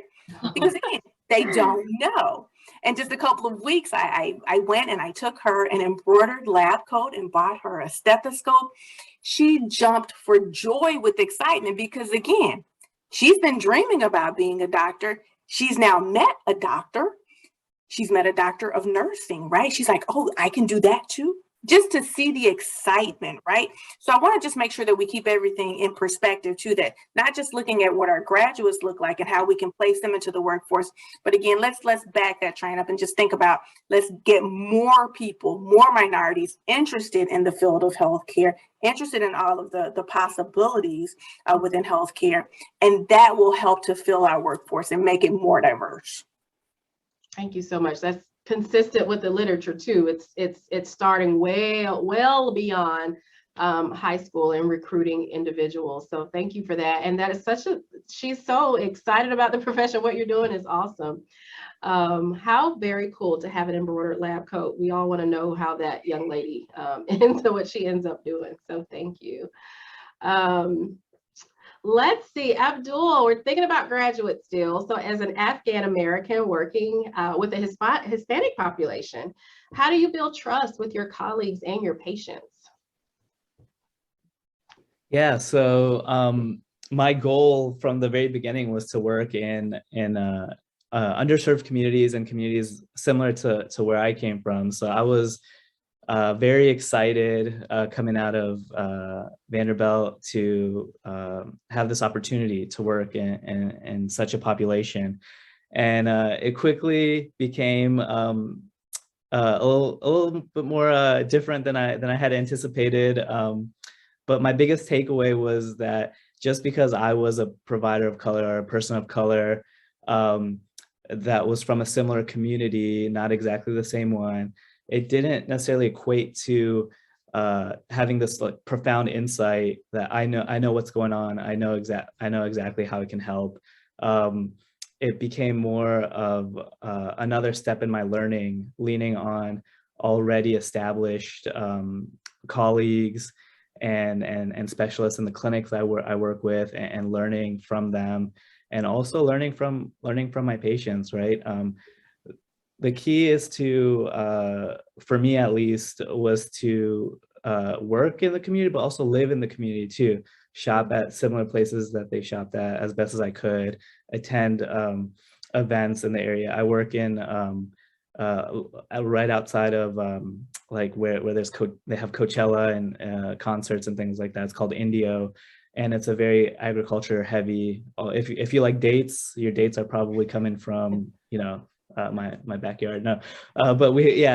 Because again, they don't know. And just a couple of weeks, I went and I took her an embroidered lab coat and bought her a stethoscope. She jumped for joy with excitement because again, she's been dreaming about being a doctor. She's now met a doctor. She's met a doctor of nursing, right? She's like, oh, I can do that too. Just to see the excitement, right? So I want to just make sure that we keep everything in perspective too, that not just looking at what our graduates look like and how we can place them into the workforce, but again, let's back that train up and just think about, let's get more people, more minorities interested in the field of healthcare, interested in all of the possibilities within healthcare, and that will help to fill our workforce and make it more diverse. Thank you so much. That's consistent with the literature too. It's starting well beyond high school and recruiting individuals. So thank you for that. And that is she's so excited about the profession. What you're doing is awesome. How very cool to have an embroidered lab coat. We all want to know how that young lady into what she ends up doing. So thank you. Let's see, Abdul, we're thinking about graduates still. So as an Afghan American working with a Hispanic population, how do you build trust with your colleagues and your patients? Yeah, so my goal from the very beginning was to work in underserved communities and communities similar to where I came from. So I was very excited coming out of Vanderbilt to have this opportunity to work in such a population. And it quickly became a little bit more different than I had anticipated. But my biggest takeaway was that just because I was a provider of color or a person of color that was from a similar community, not exactly the same one, it didn't necessarily equate to having this profound insight that I know what's going on. I know exactly how it can help. It became more of another step in my learning, leaning on already established colleagues and specialists in the clinics I work with, and learning from them, and also learning from my patients, right? The key is to, for me at least, was to work in the community, but also live in the community too. Shop at similar places that they shopped at as best as I could, attend events in the area. I work in right outside of like where there's they have Coachella and concerts and things like that. It's called Indio, and it's a very agriculture heavy. If you like dates, your dates are probably coming from, you know, my backyard. No, but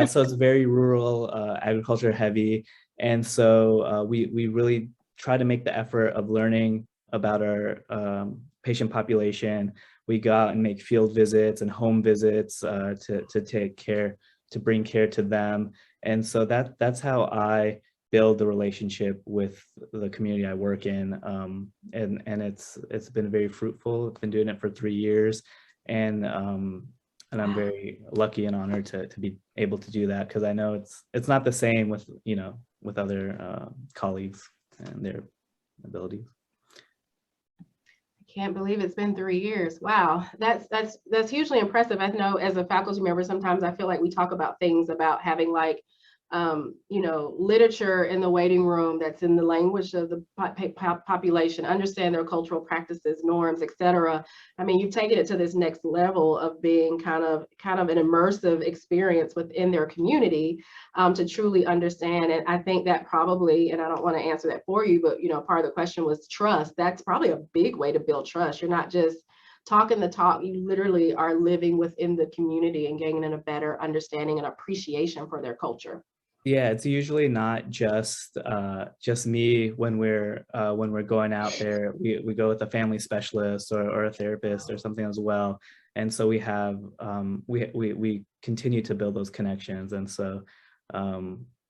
so it's very rural, agriculture heavy, and so we really try to make the effort of learning about our patient population. We go out and make field visits and home visits to take care, to bring care to them. And so that's how I build the relationship with the community I work in. And it's been very fruitful. I've been doing it for 3 years. And I'm very lucky and honored to be able to do that, because I know it's not the same with, you know, with other colleagues and their abilities. Can't believe it's been 3 years. Wow, that's hugely impressive. I know as a faculty member, sometimes I feel like we talk about things about having like, you know, literature in the waiting room that's in the language of the population, understand their cultural practices, norms, etc. I mean, you've taken it to this next level of being kind of an immersive experience within their community, to truly understand. And I think that probably, and I don't want to answer that for you, but you know, part of the question was trust. That's probably a big way to build trust. You're not just talking the talk, you literally are living within the community and gaining a better understanding and appreciation for their culture. Yeah, it's usually not just me when we're going out there. We go with a family specialist or a therapist or something as well. And so we have we continue to build those connections. And so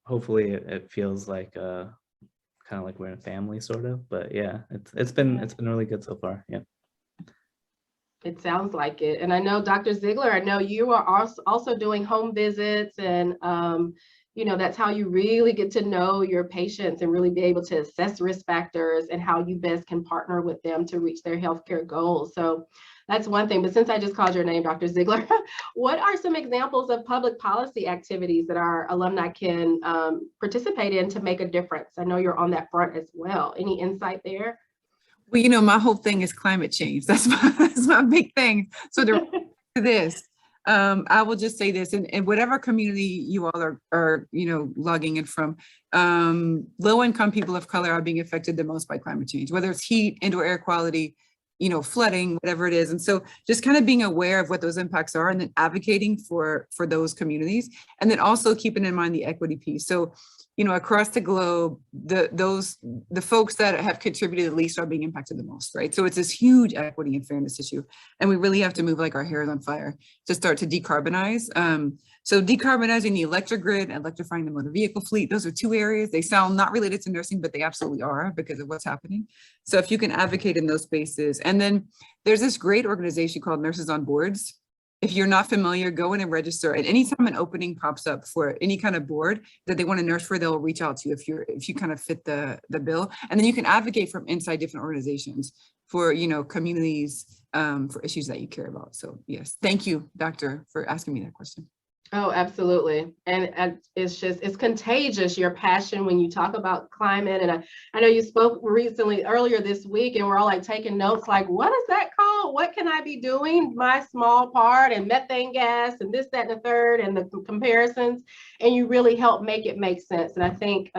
hopefully it feels like kind of like we're in a family sort of. But yeah, it's been really good so far. Yeah. It sounds like it. And I know Dr. Ziegler, I know you are also doing home visits, and you know, that's how you really get to know your patients and really be able to assess risk factors and how you best can partner with them to reach their healthcare goals. So that's one thing. But since I just called your name, Dr. Ziegler, what are some examples of public policy activities that our alumni can participate in to make a difference? I know you're on that front as well. Any insight there? Well, you know, my whole thing is climate change. That's my big thing. So to this, I will just say this, and whatever community you all are, you know, logging in from, low-income people of color are being affected the most by climate change, whether it's heat, indoor air quality, you know, flooding, whatever it is. And so just kind of being aware of what those impacts are, and then advocating for those communities, and then also keeping in mind the equity piece. So, you know, across the globe, the folks that have contributed the least are being impacted the most, right? So it's this huge equity and fairness issue, and we really have to move like our hair is on fire to start to decarbonize. So decarbonizing the electric grid, electrifying the motor vehicle fleet, those are two areas. They sound not related to nursing, but they absolutely are because of what's happening. So if you can advocate in those spaces. And then there's this great organization called Nurses on Boards. If you're not familiar, go in and register. And anytime an opening pops up for any kind of board that they want to nurse for, they'll reach out to you if you kind of fit the bill. And then you can advocate from inside different organizations for, you know, communities, for issues that you care about. So yes, thank you, Doctor, for asking me that question. Oh, absolutely. And it's contagious, your passion when you talk about climate. And I know you spoke recently earlier this week, and we're all like taking notes, like, what is that called? What can I be doing? My small part, and methane gas and this, that, and the third, and the comparisons. And you really help make it make sense. And I think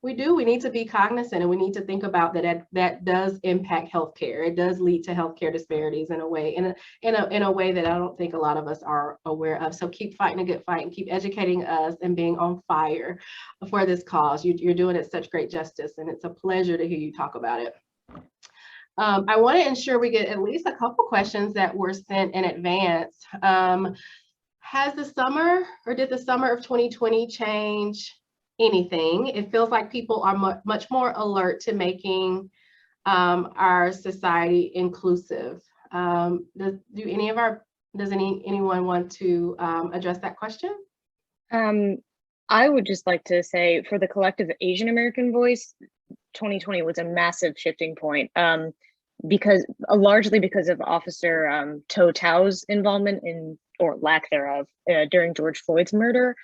we need to be cognizant, and we need to think about that does impact healthcare. It does lead to healthcare disparities in a way, in a way that I don't think a lot of us are aware of. So keep fighting a good fight and keep educating us and being on fire for this cause. You're doing it such great justice, and it's a pleasure to hear you talk about it. I want to ensure we get at least a couple questions that were sent in advance. Did the summer of 2020 change anything? It feels like people are much more alert to making our society inclusive. Does anyone want to address that question? I would just like to say for the collective Asian American voice, 2020 was a massive shifting point, because largely because of Officer To Tao's involvement in, or lack thereof, during George Floyd's murder.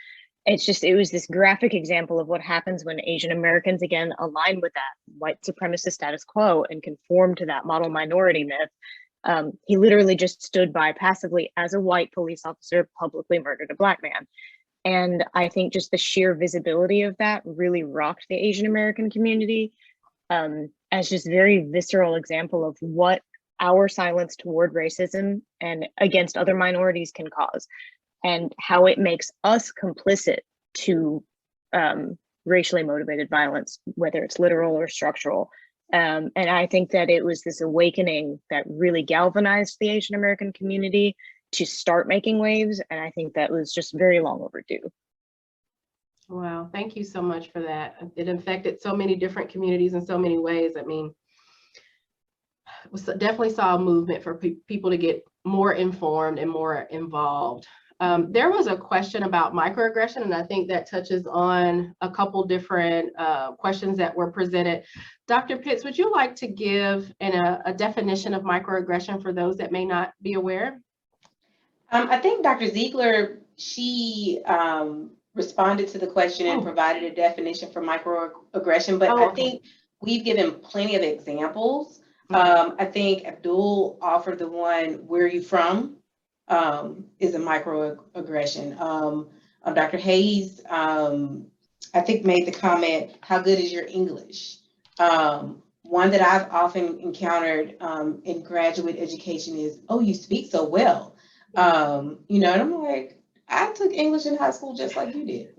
It was this graphic example of what happens when Asian Americans again align with that white supremacist status quo and conform to that model minority myth. He literally just stood by passively as a white police officer publicly murdered a Black man. And I think just the sheer visibility of that really rocked the Asian American community, as just very visceral example of what our silence toward racism and against other minorities can cause, and how it makes us complicit to racially motivated violence, whether it's literal or structural. And I think that it was this awakening that really galvanized the Asian American community to start making waves. And I think that was just very long overdue. Wow, thank you so much for that. It affected so many different communities in so many ways. I mean, definitely saw a movement for people to get more informed and more involved. There was a question about microaggression, and I think that touches on a couple different questions that were presented. Dr. Pitts, would you like to give a definition of microaggression for those that may not be aware? I think Dr. Ziegler, she responded to the question and provided a definition for microaggression, but I think we've given plenty of examples. I think Abdul offered the one, "Where are you from?" Is a microaggression. Dr. Hayes, I think, made the comment, "How good is your English?" One that I've often encountered in graduate education is, "Oh, you speak so well." And I'm like, I took English in high school just like you did,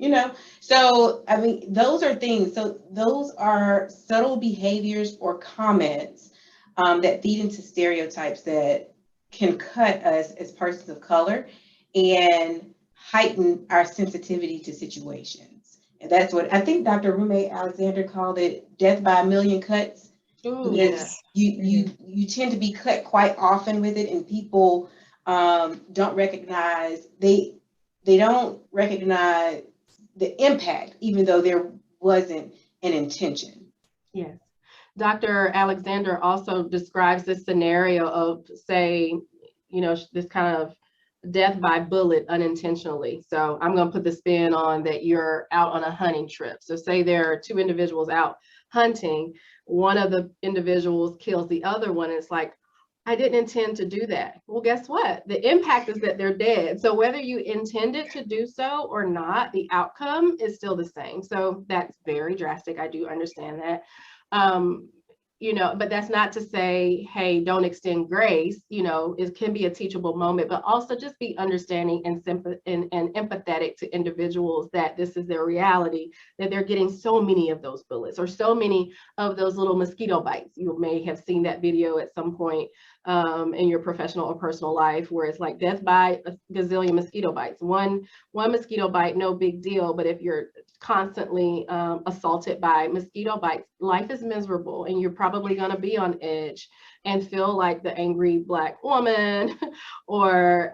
So, I mean, those are things. So those are subtle behaviors or comments that feed into stereotypes that can cut us as persons of color and heighten our sensitivity to situations. And that's what I think Dr. Rume Alexander called it, death by a million cuts. Ooh, because you tend to be cut quite often with it, and people don't recognize, they don't recognize the impact, even though there wasn't an intention. Yes. Dr. Alexander also describes this scenario of, say, this kind of death by bullet unintentionally. So I'm going to put the spin on that you're out on a hunting trip. So say there are two individuals out hunting, one of the individuals kills the other one. It's like, I didn't intend to do that. Well, guess what? The impact is that they're dead. So whether you intended to do so or not, the outcome is still the same. So that's very drastic. I do understand that. But that's not to say, hey, don't extend grace. It can be a teachable moment, but also just be understanding and empathetic to individuals that this is their reality, that they're getting so many of those bullets or so many of those little mosquito bites. You may have seen that video at some point in your professional or personal life, where it's like death by a gazillion mosquito bites. One mosquito bite, no big deal, but if you're constantly assaulted by mosquito bites, life is miserable, and you're probably going to be on edge and feel like the angry Black woman or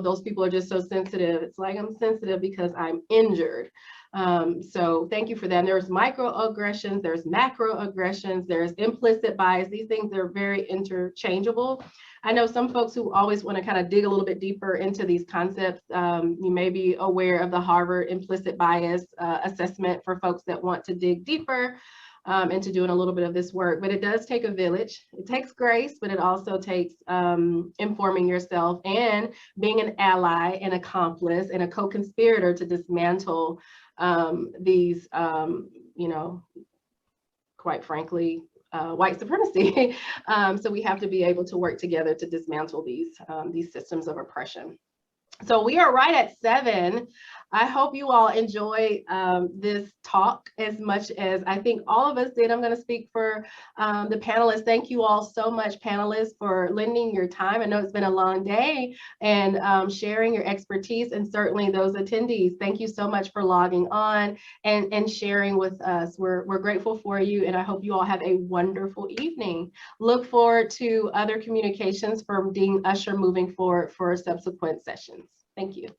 those people are just so sensitive. It's like, I'm sensitive because I'm injured. So thank you for that. And there's microaggressions, there's macroaggressions, there's implicit bias. These things are very interchangeable. I know some folks who always want to kind of dig a little bit deeper into these concepts. You may be aware of the Harvard implicit bias assessment for folks that want to dig deeper into doing a little bit of this work, but it does take a village. It takes grace, but it also takes informing yourself and being an ally, an accomplice, and a co-conspirator to dismantle these, quite frankly, white supremacy. So we have to be able to work together to dismantle these systems of oppression. So we are right at 7. I hope you all enjoy this talk as much as I think all of us did. I'm going to speak for the panelists. Thank you all so much, panelists, for lending your time. I know it's been a long day, and sharing your expertise, and certainly those attendees. Thank you so much for logging on and sharing with us. We're grateful for you, and I hope you all have a wonderful evening. Look forward to other communications from Dean Usher moving forward for subsequent sessions. Thank you.